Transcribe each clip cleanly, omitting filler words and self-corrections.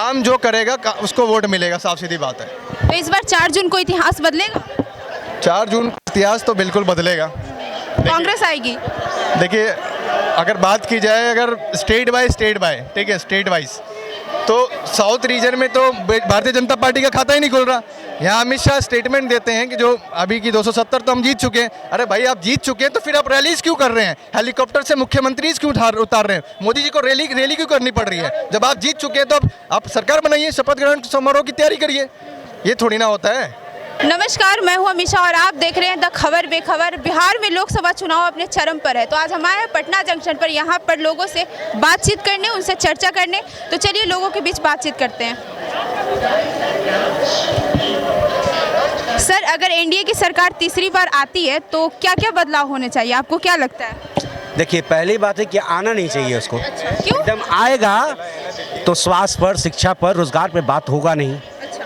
काम जो करेगा उसको वोट मिलेगा, साफ सीधी बात है। तो इस बार 4 जून को इतिहास बदलेगा? 4 जून का इतिहास तो बिल्कुल बदलेगा। कांग्रेस आएगी? देखिए, अगर बात की जाए अगर स्टेट बाय, ठीक है, स्टेट वाइज, तो साउथ रीजन में तो भारतीय जनता पार्टी का खाता ही नहीं खुल रहा। यहाँ अमित शाह स्टेटमेंट देते हैं कि जो अभी की 270 तो हम जीत चुके हैं। अरे भाई, आप जीत चुके हैं तो फिर आप रैलीज क्यों कर रहे हैं? हेलीकॉप्टर से मुख्यमंत्री क्यों उतार रहे हैं? मोदी जी को रैली क्यों करनी पड़ रही है? जब आप जीत चुके हैं तो आप सरकार बनाइए, शपथ ग्रहण समारोह की तैयारी करिए। ये थोड़ी ना होता है। नमस्कार, मैं हूं अमीषा और आप देख रहे हैं द खबर बेखबर। बिहार में लोकसभा चुनाव अपने चरम पर है, तो आज हम आए हैं पटना जंक्शन पर, यहाँ पर लोगों से बातचीत करने, उनसे चर्चा करने। तो चलिए लोगों के बीच बातचीत करते हैं। सर, अगर एनडीए की सरकार तीसरी बार आती है तो क्या क्या बदलाव होने चाहिए, आपको क्या लगता है? देखिए, पहली बात है कि आना नहीं चाहिए उसको। क्यों? एकदम आएगा तो स्वास्थ्य पर, शिक्षा पर, रोजगार पर बात होगा नहीं।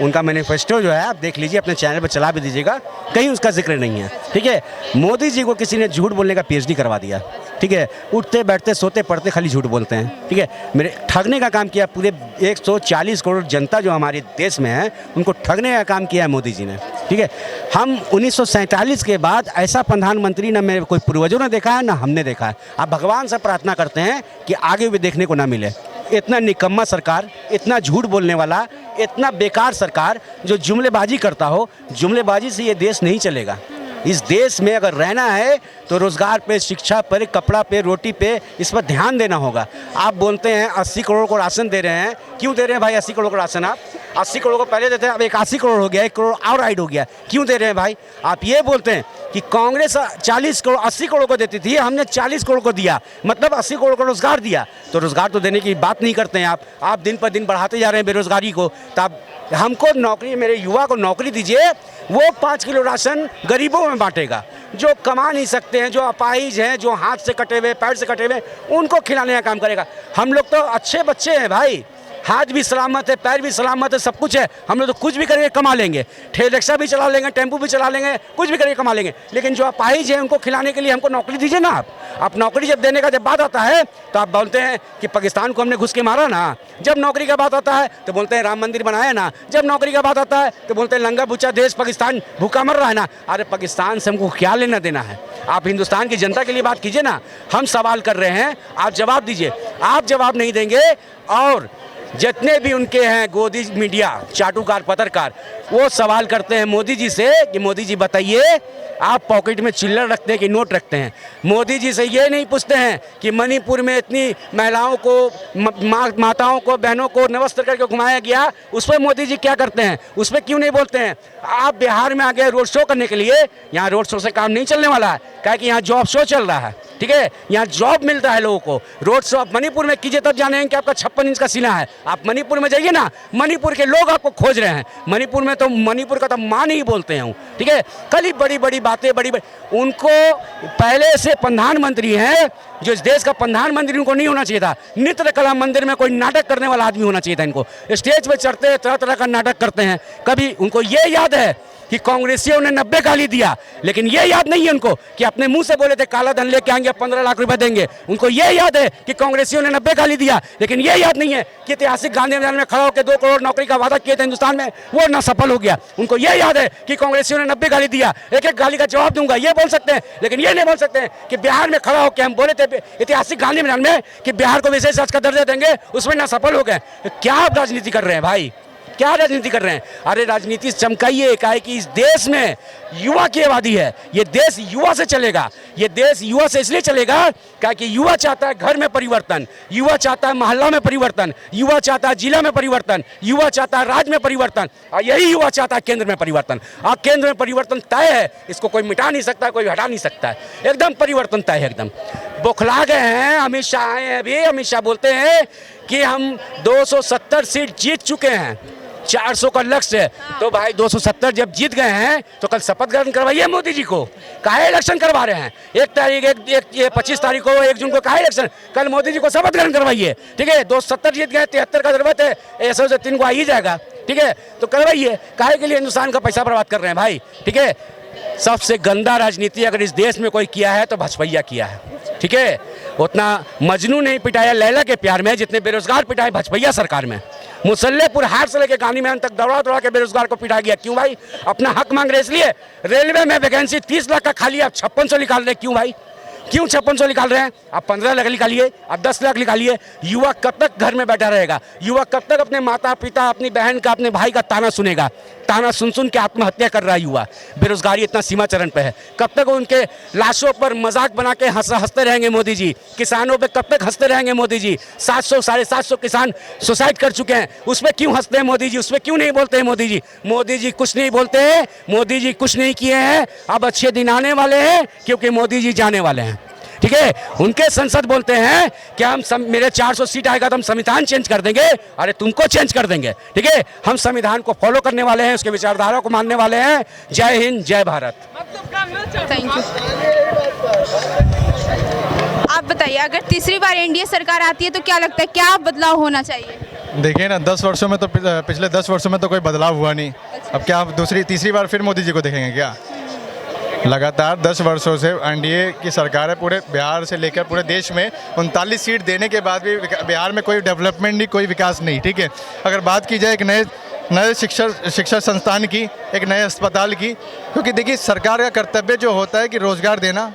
उनका मैनिफेस्टो जो है आप देख लीजिए, अपने चैनल पर चला भी दीजिएगा, कहीं उसका जिक्र नहीं है। ठीक है, मोदी जी को किसी ने झूठ बोलने का पीएचडी करवा दिया। ठीक है, उठते बैठते सोते पढ़ते खाली झूठ बोलते हैं। ठीक है, मेरे ठगने का काम किया। पूरे 140 करोड़ जनता जो हमारे देश में है, उनको ठगने का काम किया है मोदी जी ने। ठीक है, हम 1947 के बाद ऐसा प्रधानमंत्री ना मेरे कोई पूर्वजों ने देखा है ना हमने देखा है। आप भगवान से प्रार्थना करते हैं कि आगे भी देखने को ना मिले। इतना निकम्मा सरकार, इतना झूठ बोलने वाला, इतना बेकार सरकार जो जुमलेबाजी करता हो। जुमलेबाजी से ये देश नहीं चलेगा। इस देश में अगर रहना है तो रोज़गार पे, शिक्षा पर, कपड़ा पे, रोटी पे, इस पर ध्यान देना होगा। आप बोलते हैं 80 करोड़ को राशन दे रहे हैं। क्यों दे रहे हैं भाई 80 करोड़ को राशन? आप 80 करोड़ को पहले देते हैं, अब 81 करोड़ हो गया, 1 करोड़ और ऐड हो गया। क्यों दे रहे हैं भाई? आप ये बोलते हैं कि कांग्रेस 40 करोड़ 80 करोड़ को देती थी, हमने 40 करोड़ को दिया, मतलब 80 करोड़ को रोजगार दिया। तो रोजगार तो देने की बात नहीं करते हैं आप दिन पर दिन बढ़ाते जा रहे हैं बेरोजगारी को। तो आप हमको नौकरी, मेरे युवा को नौकरी दीजिए, वो 5 किलो राशन गरीबों में बांटेगा। जो कमा नहीं सकते हैं, जो अपाहिज हैं, जो हाथ से कटे हुए, पैर से कटे हुए, उनको खिलाने का काम करेगा। हम लोग तो अच्छे बच्चे हैं भाई, हाथ भी सलामत है, पैर भी सलामत है, सब कुछ है। हम लोग तो कुछ भी करके कमा लेंगे, ठेला रिक्शा भी चला लेंगे, टेम्पू भी चला लेंगे, कुछ भी करके कमा लेंगे। लेकिन जो अपाहिज है उनको खिलाने के लिए हमको नौकरी दीजिए ना। आप नौकरी जब देने का जब बात आता है तो आप बोलते हैं कि पाकिस्तान को हमने घुस के मारा ना। जब नौकरी का बात आता है तो बोलते हैं राम मंदिर बनाया ना। जब नौकरी का बात आता है तो बोलते हैं लंगा बुच्चा देश पाकिस्तान भूखा मर रहा है ना। अरे पाकिस्तान से हमको क्या लेना देना है? आप हिंदुस्तान की जनता के लिए बात कीजिए ना। हम सवाल कर रहे हैं, आप जवाब दीजिए। आप जवाब नहीं देंगे और जितने भी उनके हैं गोदी मीडिया, चाटुकार, पत्रकार, वो सवाल करते हैं मोदी जी से कि मोदी जी बताइए, आप पॉकेट में चिल्लर रखते हैं कि नोट रखते हैं? मोदी जी से ये नहीं पूछते हैं कि मणिपुर में इतनी महिलाओं को, माताओं को, बहनों को नमस्ते करके घुमाया गया, उस पर मोदी जी क्या करते हैं? उस पर क्यों नहीं बोलते हैं? आप बिहार में आ गए रोड शो करने के लिए। यहाँ रोड शो से काम नहीं चलने वाला है, क्या कि यहाँ जॉब शो चल रहा है। ठीक है, यहाँ जॉब मिलता है लोगों को। रोड शो आप मणिपुर में कीजिए तब जानेंगे कि आपका 56 इंच का सीना है। आप मणिपुर में जाइए ना, मणिपुर के लोग आपको खोज रहे हैं। मणिपुर में तो मणिपुर का तो माँ नहीं बोलते हैं। ठीक है, कल ही बड़ी बड़ी बातें, बड़ी उनको पहले से प्रधानमंत्री हैं, जो इस देश का प्रधानमंत्री, उनको नहीं होना चाहिए था। नृत्य कला मंदिर में कोई नाटक करने वाला आदमी होना चाहिए था इनको। स्टेज पे चढ़ते हैं, तरह तरह का नाटक करते हैं। कभी उनको ये याद है कि कांग्रेसियों ने 90 गाली दिया, लेकिन ये याद नहीं है उनको कि अपने मुंह से बोले थे काला धन लेके आएंगे, 15 लाख रुपए देंगे। उनको ये याद है कि कांग्रेसियों ने 90 गाली दिया, लेकिन ये याद नहीं है कि ऐतिहासिक गांधी मैदान में खड़ा होकर 2 करोड़ नौकरी का वादा किए थे हिंदुस्तान में, वो ना सफल हो गया। उनको ये याद है कि कांग्रेसियों ने 90 गाली दिया, एक एक गाली का जवाब दूंगा, ये बोल सकते हैं। लेकिन ये नहीं बोल सकते हैं कि बिहार में खड़ा होकर हम बोले थे ऐतिहासिक गांधी मैदान में कि बिहार को विशेष राज्य का दर्जा देंगे, उसमें ना सफल हो गए। क्या आप राजनीति कर रहे हैं भाई? क्या राजनीति कर रहे हैं? अरे राजनीति चमकाइए, काहे कि इस देश में युवा की आबादी है। ये देश युवा से चलेगा। ये देश युवा से इसलिए चलेगा काहे कि युवा चाहता है घर में परिवर्तन, युवा चाहता है मोहल्ला में परिवर्तन, युवा चाहता है जिला में परिवर्तन, युवा चाहता है राज्य में परिवर्तन, और यही युवा चाहता है केंद्र में परिवर्तन। और केंद्र में परिवर्तन तय है, इसको कोई मिटा नहीं सकता, कोई हटा नहीं सकता है। एकदम परिवर्तन तय है, एकदम बौखला गए हैं। अमित शाह आए हैं अभी, अमित शाह बोलते हैं कि हम 270 सीट जीत चुके हैं, 400 का लक्ष्य है। तो भाई 270 जब जीत गए हैं तो कल शपथ ग्रहण करवाइए मोदी जी को। काहे इलेक्शन करवा रहे हैं? 1 तारीख, 25 तारीख को, 1 जून को काहे इलेक्शन? कल मोदी जी को शपथ ग्रहण करवाइए। ठीक है, 270 जीत गए, 73 का जरूरत है, ऐसे से 3 को आ ही जाएगा। ठीक है, तो करवाइए। काहे के लिए हिंदुस्तान का पैसा बर्बाद कर रहे हैं भाई? ठीक है, सबसे गंदा राजनीति अगर इस देश में कोई किया है तो भाजपा किया है। ठीक है, उतना मजनू नहीं पिटाया लैला के प्यार में जितने बेरोजगार पिटाए भाजपा सरकार में। मुसल्लेपुर हाट से लेकर गांधी मैदान तक दौड़ा दौड़ा के बेरोजगार को पिटा गया। क्यों भाई? अपना हक मांग रहे इसलिए। रेलवे में वैकेंसी 30 लाख का खाली, आप 5600 निकाल रहे। क्यों भाई? क्यों 5600 निकाल रहे हैं? आप 15 लाख निकालिए, आप 10 लाख निकालिए। युवा कब तक घर में बैठा रहेगा? युवा कब तक अपने माता पिता, अपनी बहन का, अपने भाई का ताना सुनेगा? ताना सुन सुन के आत्महत्या कर रहा है युवा। बेरोजगारी इतना सीमा चरण पे है। कब तक उनके लाशों पर मजाक बना के हंसते रहेंगे मोदी जी? किसानों पे कब तक हंसते रहेंगे मोदी जी? 700 750 किसान सुसाइड कर चुके हैं, उसमें क्यों हंसते हैं मोदी जी? उसमें क्यों नहीं बोलते हैं मोदी जी? मोदी जी कुछ नहीं बोलते हैं, मोदी जी कुछ नहीं किए हैं। अब अच्छे दिन आने वाले हैं क्योंकि मोदी जी जाने वाले हैं। ठीक है, उनके संसद बोलते हैं कि हम मेरे 400 सीट आएगा तो हम संविधान चेंज कर देंगे। अरे तुमको चेंज कर देंगे। ठीक है, हम संविधान को फॉलो करने वाले हैं, उसके विचारधारा को मानने वाले हैं। जय हिंद, जय भारत। Thank you. आप बताइए, अगर तीसरी बार एनडीए सरकार आती है तो क्या लगता है, क्या बदलाव होना चाहिए? देखिए ना, 10 वर्षों में तो पिछले 10 वर्षों में तो कोई बदलाव हुआ नहीं। अब क्या आप तीसरी बार फिर मोदी जी को देखेंगे क्या? लगातार 10 वर्षों से एनडीए की सरकार है। पूरे बिहार से लेकर पूरे देश में 39 सीट देने के बाद भी बिहार में कोई डेवलपमेंट नहीं, कोई विकास नहीं। ठीक है, अगर बात की जाए एक नए शिक्षा संस्थान की, एक नए अस्पताल की, क्योंकि देखिए सरकार का कर्तव्य जो होता है कि रोजगार देना,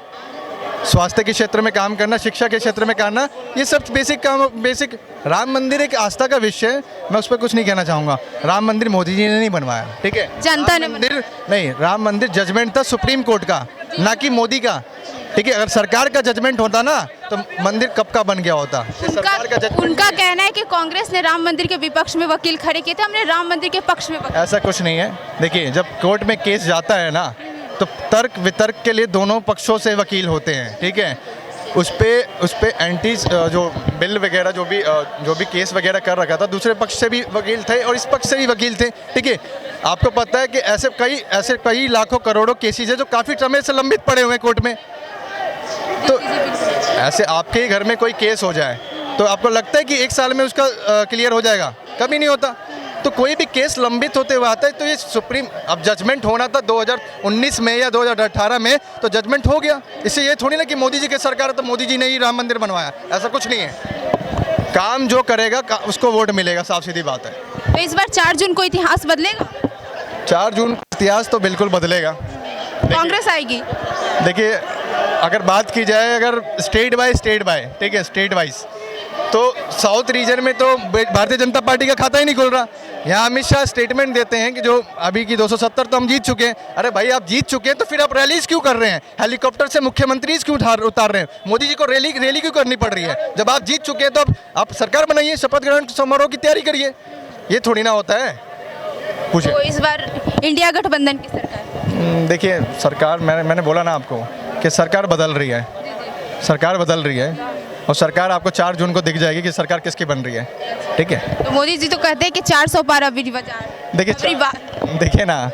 स्वास्थ्य के क्षेत्र में काम करना, शिक्षा के क्षेत्र में करना, ये सब बेसिक काम। बेसिक राम मंदिर एक आस्था का विषय है, मैं उस पर कुछ नहीं कहना चाहूँगा। राम मंदिर मोदी जी ने नहीं बनवाया। ठीक है, जनता ने मंदिर नहीं, राम मंदिर जजमेंट था सुप्रीम कोर्ट का, ना कि मोदी का। ठीक है, अगर सरकार का जजमेंट होता ना तो मंदिर कब का बन गया होता। उनका कहना है कि कांग्रेस ने राम मंदिर के विपक्ष में वकील खड़े किए थे, हमने राम मंदिर के पक्ष में। ऐसा कुछ नहीं है। देखिए, जब कोर्ट में केस जाता है ना तो तर्क वितर्क के लिए दोनों पक्षों से वकील होते हैं। ठीक है, उस पे एंटी जो बिल वगैरह जो भी केस वगैरह कर रखा था, दूसरे पक्ष से भी वकील थे और इस पक्ष से भी वकील थे। ठीक है, आपको पता है कि ऐसे कई लाखों करोड़ों केसेज है जो काफ़ी समय से लंबित पड़े हुए हैं कोर्ट में। तो ऐसे आपके ही घर में कोई केस हो जाए तो आपको लगता है कि 1 साल में उसका क्लियर हो जाएगा? कभी नहीं होता। तो कोई भी केस लंबित होते हुए आता है तो ये सुप्रीम, अब जजमेंट होना था 2019 में या 2018 में, तो जजमेंट हो गया। इससे ये थोड़ी ना कि मोदी जी की सरकार है तो मोदी जी ने ही राम मंदिर बनवाया, ऐसा कुछ नहीं है। काम जो करेगा उसको वोट मिलेगा, साफ सीधी बात है। तो इस बार 4 जून को इतिहास बदलेगा? 4 जून का इतिहास तो बिल्कुल बदलेगा। कांग्रेस आएगी। देखिए, अगर बात की जाए अगर स्टेट बाय, ठीक है, स्टेट वाइज, तो साउथ रीजन में तो भारतीय जनता पार्टी का खाता ही नहीं खुल रहा। यहाँ अमित शाह स्टेटमेंट देते हैं कि जो अभी की 270 तो हम जीत चुके हैं। अरे भाई, आप जीत चुके हैं तो फिर आप रैलीज क्यों कर रहे हैं? हेलीकॉप्टर से मुख्यमंत्री क्यों उतार रहे हैं? मोदी जी को रैली क्यों करनी पड़ रही है? जब आप जीत चुके हैं तो आप सरकार बनाइए, शपथ ग्रहण समारोह की तैयारी करिए। ये थोड़ी ना होता है। तो इस बार इंडिया गठबंधन की सरकार। देखिए, सरकार मैंने बोला ना आपको कि सरकार बदल रही है, सरकार बदल रही है और सरकार आपको 4 जून को दिख जाएगी कि सरकार किसकी बन रही है। ठीक है, तो मोदी जी तो कहते हैं कि 400 पार अभी बाजार। देखिए ना,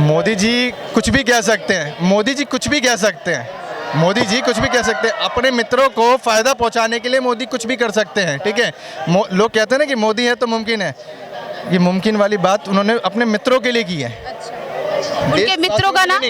मोदी जी कुछ भी कह सकते हैं, मोदी जी कुछ भी कह सकते हैं। अपने मित्रों को फायदा पहुंचाने के लिए मोदी कुछ भी कर सकते हैं। ठीक है, लोग कहते हैं ना कि मोदी है तो मुमकिन है, ये मुमकिन वाली बात उन्होंने अपने मित्रों के लिए की है। उनके मित्रों का नाम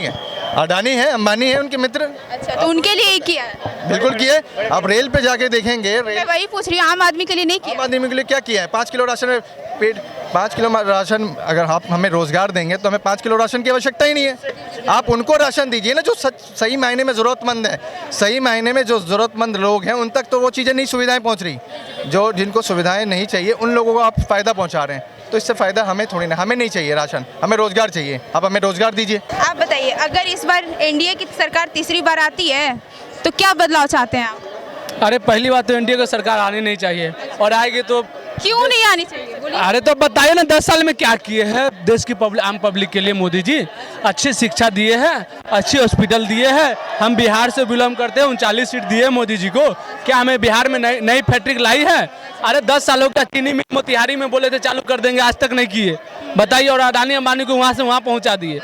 अडानी है, अंबानी है उनके मित्र। अच्छा, तो उनके लिए ही किया है? बिल्कुल किया है। आप रेल पे जाके देखेंगे, मैं वही पूछ रही हूँ, आम आदमी के लिए नहीं किया? आम आदमी के लिए क्या किया है? 5 किलो राशन पेट, 5 किलो राशन, अगर आप हमें रोजगार देंगे तो हमें 5 किलो राशन की आवश्यकता ही नहीं है। आप उनको राशन दीजिए ना जो सही मायने में ज़रूरतमंद है। सही मायने में जो ज़रूरतमंद लोग हैं उन तक तो वो चीज़ें नहीं, सुविधाएं पहुंच रही। जो जिनको सुविधाएं नहीं चाहिए उन लोगों को आप फ़ायदा पहुंचा रहे हैं। तो इससे फ़ायदा हमें थोड़ी ना, हमें नहीं चाहिए राशन, हमें रोज़गार चाहिए। आप हमें रोज़गार दीजिए। आप बताइए, अगर इस बार एनडीए की सरकार तीसरी बार आती है तो क्या बदलाव चाहते हैं आप? अरे पहली बात तो एनडीए की सरकार आनी नहीं चाहिए, और आएगी तो क्यों नहीं आनी चाहिए? बोलिए। अरे तो बताइए ना, 10 साल में क्या किए हैं देश की आम पब्लिक के लिए मोदी जी? अच्छी शिक्षा दिए हैं, अच्छी हॉस्पिटल दिए हैं। हम बिहार से बिलोंग करते हैं, 39 सीट दिए मोदी जी को। क्या हमें बिहार में नई फैक्ट्री लाई है? अरे 10 सालों का चीनी मिल मोतिहारी में बोले थे चालू कर देंगे, आज तक नहीं किए। बताइए, और अडानी अंबानी को वहाँ से वहाँ पहुँचा दिए।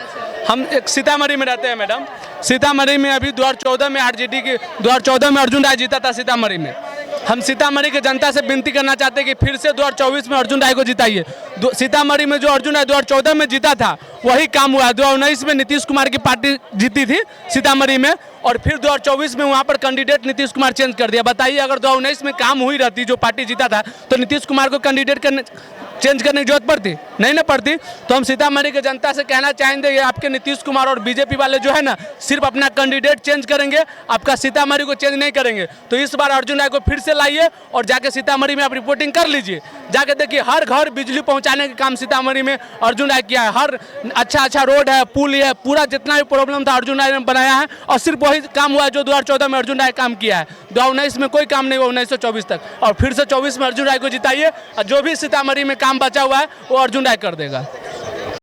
हम एक सीतामढ़ी में रहते हैं मैडम, सीतामढ़ी में अभी 2014 में आरजेडी के 2014 में अर्जुन राय जीता था सीतामढ़ी में। हम सीतामढ़ी की जनता से विनती करना चाहते हैं कि फिर से 2024 में अर्जुन राय को जिताइए। सीतामढ़ी में जो अर्जुन राय 2014 में जीता था वही काम हुआ। 2019 में नीतीश कुमार की पार्टी जीती थी सीतामढ़ी में, और फिर 2024 में वहाँ पर कैंडिडेट नीतीश कुमार चेंज कर दिया। बताइए अगर 2019 में काम हुई रहती, जो पार्टी जीता था, तो नीतीश कुमार को कैंडिडेट चेंज करने की जरूरत पड़ती? नहीं ना पड़ती। तो हम सीतामढ़ी के जनता से कहना चाहेंगे ये आपके नीतीश कुमार और बीजेपी वाले जो है ना, सिर्फ अपना कैंडिडेट चेंज करेंगे, आपका सीतामढ़ी को चेंज नहीं करेंगे। तो इस बार अर्जुन राय को फिर से लाइए और जाके सीतामढ़ी में आप रिपोर्टिंग कर लीजिए। जाके देखिए हर घर बिजली पहुंचाने का काम सीतामढ़ी में अर्जुन राय किया है। हर अच्छा रोड है, पुल है, पूरा जितना भी प्रॉब्लम था अर्जुन राय ने बनाया है। और सिर्फ वही काम हुआ है जो 2014 में अर्जुन राय काम किया है। 2019 में कोई काम नहीं हुआ, 19 से 24 तक। और फिर से 24 में अर्जुन राय को जिताइए और जो भी सीतामढ़ी में काम बचा हुआ है वो अर्जुन राय कर देगा।